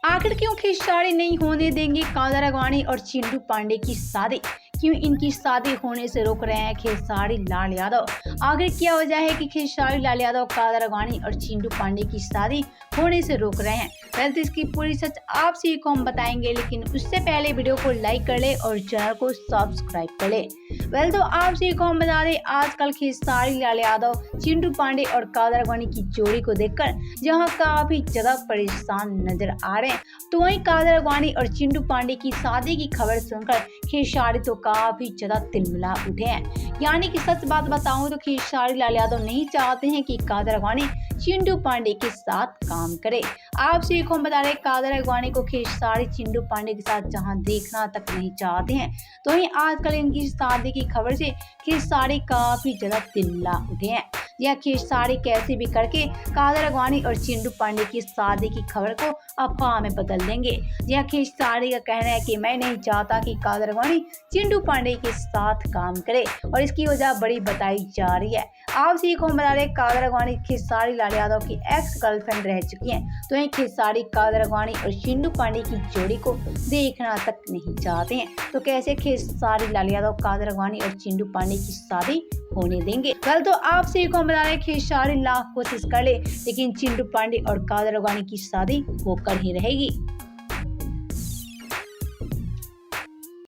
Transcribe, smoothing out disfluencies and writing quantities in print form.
आखिर क्यों खेसारी नहीं होने देंगे कादर अडवाणी और चिंटू पांडे की शादी? क्यों इनकी शादी होने से रोक रहे हैं खेसारी लाल यादव? आखिर क्या वजह है कि खेसारी लाल यादव कादर अडवाणी और चिंटू पांडे की शादी होने से रोक रहे हैं? वेल तो इसकी पूरी सच आप सभी को हम बताएंगे, लेकिन उससे पहले वीडियो को लाइक कर ले और चैनल को सब्सक्राइब कर ले। वेल तो आप सभी को हम बता दें, आजकल खेसारी लाल यादव, चिंटू पांडे और कादर अडवाणी की जोड़ी को देखकर जहां काफी ज्यादा परेशान नजर आ रहे हैं, तो वहीं कादर अडवाणी और चिंटू पांडे की शादी की खबर सुनकर खेसारी तो काफी ज्यादा तिलमिला उठे हैं। यानी कि सच बात बताऊं तो खेसारी लाल यादव नहीं चाहते हैं कि कादर अडवाणी चिंटू पांडे के साथ काम करे। आप सभी को हम बता रहे, कादर अडवाणी को खेसारी चिंटू पांडे के साथ जहां देखना तक नहीं चाहते हैं, तो वहीं आजकल इनकी शादी की खबर से खेसारी काफी ज्यादा तिलमिला उठे हैं। यह खेसारी कैसे भी करके कादर अडवाणी और चिंटू पांडे की शादी की खबर को अफवाह में बदल देंगे। यह खेसारी का कहना है कि मैं नहीं चाहता कि कादर अडवाणी चिंटू पांडे के साथ काम करे, और इसकी वजह बड़ी बताई जा रही है। आप सभी को बता रहे, कादर अडवाणी खेसारी लाल यादव की एक्स गर्लफ्रेंड रह चुकी हैं, तो वहीं खेसारी कादर अडवाणी और चिंटू पांडे की जोड़ी को देखना तक नहीं चाहते हैं। तो कैसे खेसारी लाल यादव कादर अडवाणी और चिंटू पांडे की शादी होने देंगे? कल तो आप सभी को बता रहे, खेसारी लाख कोशिश कर ले, लेकिन चिंटू पांडे और कादर अडवाणी की शादी होकर ही रहेगी।